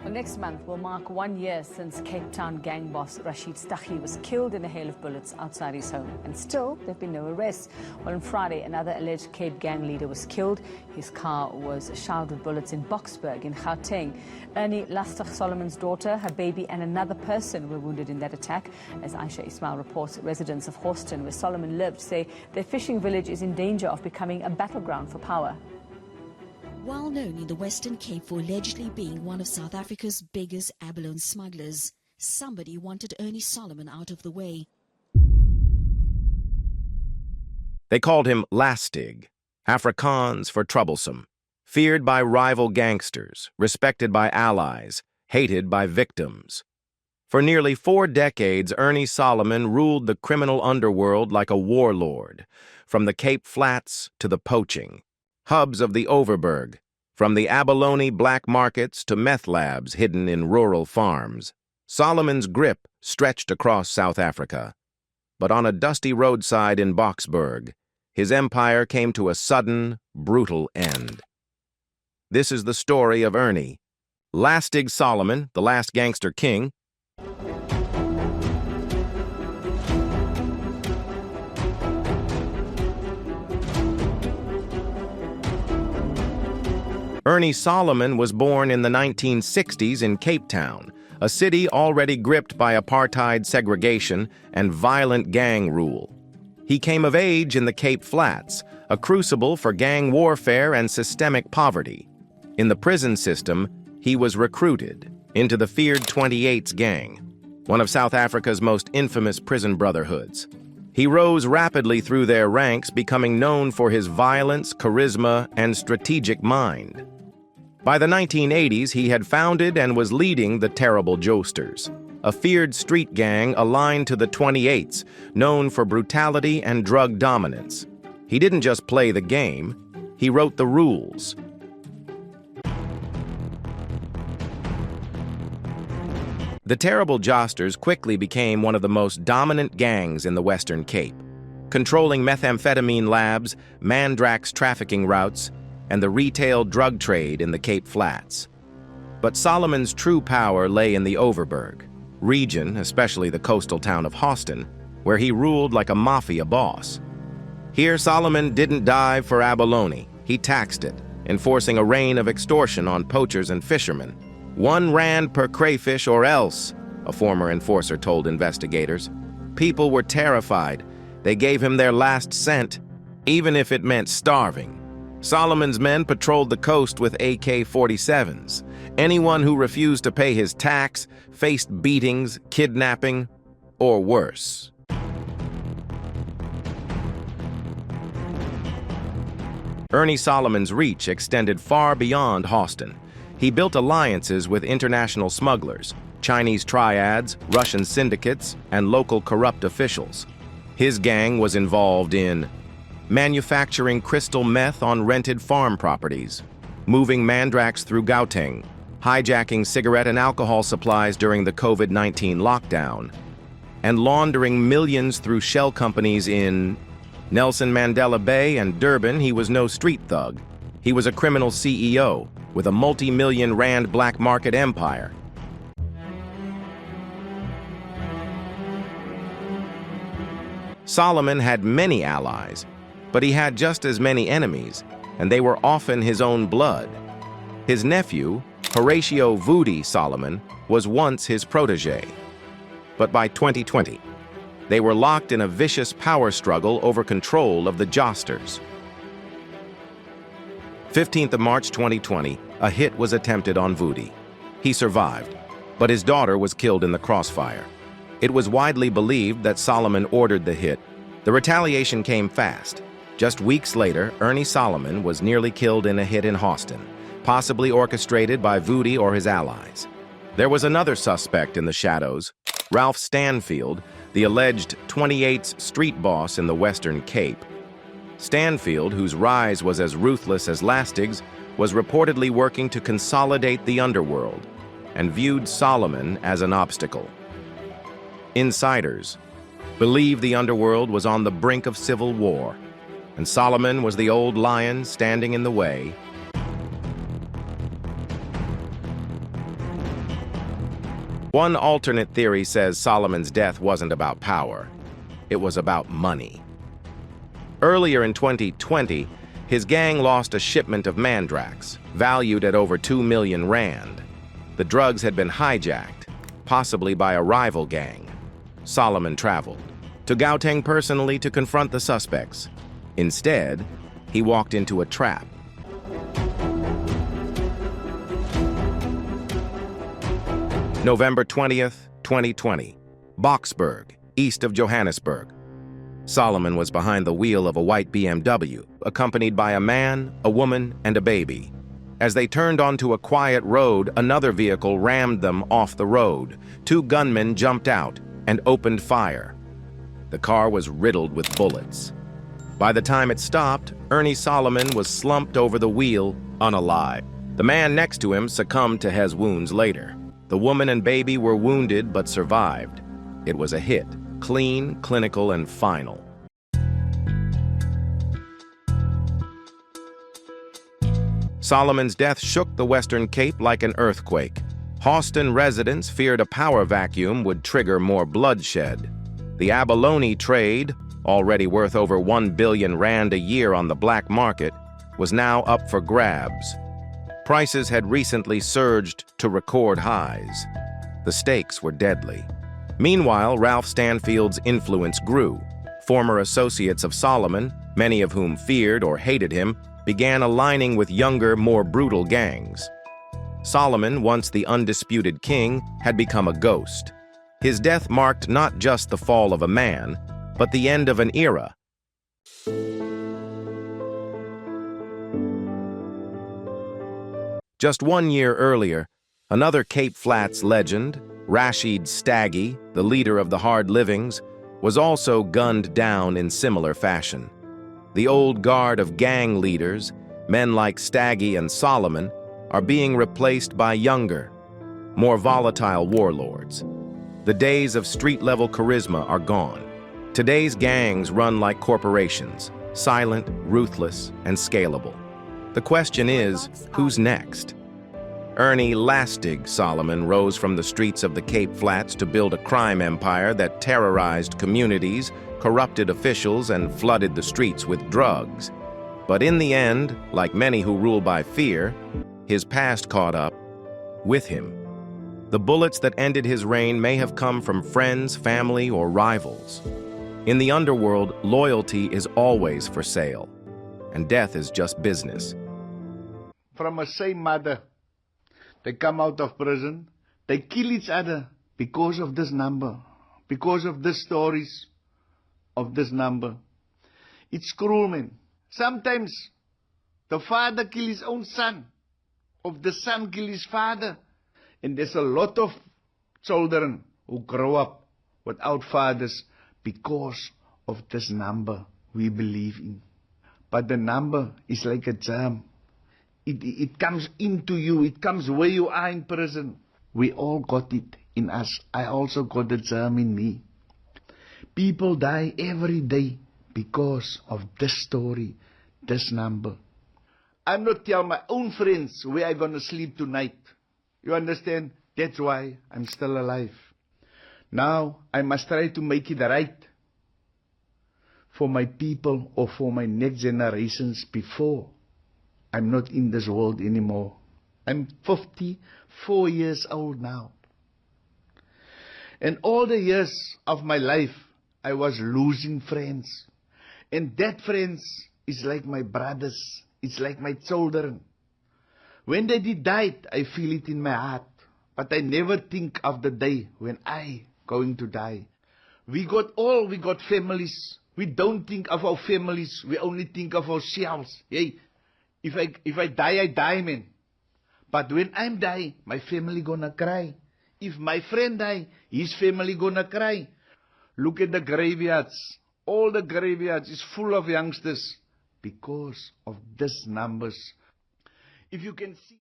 Well, next month will mark 1 year since Cape Town gang boss Rashid Staghi was killed in a hail of bullets outside his home. And still, there have been no arrests. Well, on Friday, another alleged Cape gang leader was killed. His car was showered with bullets in Boksburg in Gauteng. Ernie Lastig Solomon's daughter, her baby, and another person were wounded in that attack. As Aisha Ismail reports, residents of Hawston, where Solomon lived, say their fishing village is in danger of becoming a battleground for power. Well known in the Western Cape for allegedly being one of South Africa's biggest abalone smugglers, somebody wanted Ernie Solomon out of the way. They called him Lastig, Afrikaans for troublesome, feared by rival gangsters, respected by allies, hated by victims. For nearly 4 decades, Ernie Solomon ruled the criminal underworld like a warlord, from the Cape Flats to the poaching, hubs of the Overberg, from the Abalone black markets to meth labs hidden in rural farms. Solomon's grip stretched across South Africa. But on a dusty roadside in Boksburg, his empire came to a sudden, brutal end. This is the story of Ernie Lastig Solomon, the last gangster king. Ernie Solomon was born in the 1960s in Cape Town, a city already gripped by apartheid segregation and violent gang rule. He came of age in the Cape Flats, a crucible for gang warfare and systemic poverty. In the prison system, he was recruited into the feared 28's gang, one of South Africa's most infamous prison brotherhoods. He rose rapidly through their ranks, becoming known for his violence, charisma, and strategic mind. By the 1980s, he had founded and was leading the Terrible Joesters, a feared street gang aligned to the 28's, known for brutality and drug dominance. He didn't just play the game, he wrote the rules. The Terrible Joesters quickly became one of the most dominant gangs in the Western Cape, controlling methamphetamine labs, Mandrax trafficking routes, and the retail drug trade in the Cape Flats. But Solomon's true power lay in the Overberg region, especially the coastal town of Hawston, where he ruled like a Mafia boss. Here, Solomon didn't dive for abalone, he taxed it, enforcing a reign of extortion on poachers and fishermen. 1 rand per crayfish or else, a former enforcer told investigators. People were terrified. They gave him their last cent, even if it meant starving. Solomon's men patrolled the coast with AK-47s. Anyone who refused to pay his tax faced beatings, kidnapping, or worse. Ernie Solomon's reach extended far beyond Hawston. He built alliances with international smugglers, Chinese triads, Russian syndicates, and local corrupt officials. His gang was involved in manufacturing crystal meth on rented farm properties, moving Mandrax through Gauteng, hijacking cigarette and alcohol supplies during the COVID-19 lockdown, and laundering millions through shell companies in Nelson Mandela Bay and Durban. He was no street thug. He was a criminal CEO with a multi-million rand black market empire. Solomon had many allies, but he had just as many enemies, and they were often his own blood. His nephew, Horatio Voodie Solomon, was once his protege. But by 2020, they were locked in a vicious power struggle over control of the Joesters. 15th of March 2020, a hit was attempted on Voodie. He survived, but his daughter was killed in the crossfire. It was widely believed that Solomon ordered the hit. The retaliation came fast. Just weeks later, Ernie Solomon was nearly killed in a hit in Hawston, possibly orchestrated by Voodie or his allies. There was another suspect in the shadows, Ralph Stanfield, the alleged 28's street boss in the Western Cape. Stanfield, whose rise was as ruthless as Lastig's, was reportedly working to consolidate the underworld and viewed Solomon as an obstacle. Insiders believe the underworld was on the brink of civil war, and Solomon was the old lion standing in the way. One alternate theory says Solomon's death wasn't about power. It was about money. Earlier in 2020, his gang lost a shipment of Mandrax, valued at over 2 million rand. The drugs had been hijacked, possibly by a rival gang. Solomon traveled to Gauteng personally to confront the suspects. Instead, he walked into a trap. November 20th, 2020, Boksburg, east of Johannesburg. Solomon was behind the wheel of a white BMW, accompanied by a man, a woman, and a baby. As they turned onto a quiet road, another vehicle rammed them off the road. 2 gunmen jumped out and opened fire. The car was riddled with bullets. By the time it stopped, Ernie Solomon was slumped over the wheel, unalive. The man next to him succumbed to his wounds later. The woman and baby were wounded but survived. It was a hit, clean, clinical, and final. Solomon's death shook the Western Cape like an earthquake. Hawston residents feared a power vacuum would trigger more bloodshed. The Abalone trade, already worth over 1 billion rand a year on the black market, was now up for grabs. Prices had recently surged to record highs. The stakes were deadly. Meanwhile, Ralph Stanfield's influence grew. Former associates of Solomon, many of whom feared or hated him, began aligning with younger, more brutal gangs. Solomon, once the undisputed king, had become a ghost. His death marked not just the fall of a man, but the end of an era. Just 1 year earlier, another Cape Flats legend, Rashid Staggy, the leader of the Hard Livings, was also gunned down in similar fashion. The old guard of gang leaders, men like Staggy and Solomon, are being replaced by younger, more volatile warlords. The days of street-level charisma are gone. Today's gangs run like corporations, silent, ruthless, and scalable. The question is, who's next? Ernie Lastig Solomon rose from the streets of the Cape Flats to build a crime empire that terrorized communities, corrupted officials, and flooded the streets with drugs. But in the end, like many who rule by fear, his past caught up with him. The bullets that ended his reign may have come from friends, family, or rivals. In the underworld, loyalty is always for sale, and death is just business. From a same mother, they come out of prison, they kill each other because of this number, because of the stories of this number. It's cruel, man. Sometimes the father kill his own son, or the son kill his father. And there's a lot of children who grow up without fathers because of this number we believe in. But the number is like a germ. It comes into you. It comes where you are in prison. We all got it in us. I also got the germ in me. People die every day because of this story, this number. I'm not telling my own friends where I'm going to sleep tonight. You understand? That's why I'm still alive. Now, I must try to make it right for my people or for my next generations before I'm not in this world anymore. I'm 54 years old now. And all the years of my life, I was losing friends. And that friends is like my brothers. It's like my children. When they did die, I feel it in my heart. But I never think of the day when I going to die. We got families. We don't think of our families. We only think of ourselves. Hey, if I die, man. But when I'm die, my family gonna cry. If my friend die, his family gonna cry. Look at the graveyards. All the graveyards is full of youngsters because of these numbers. If you can see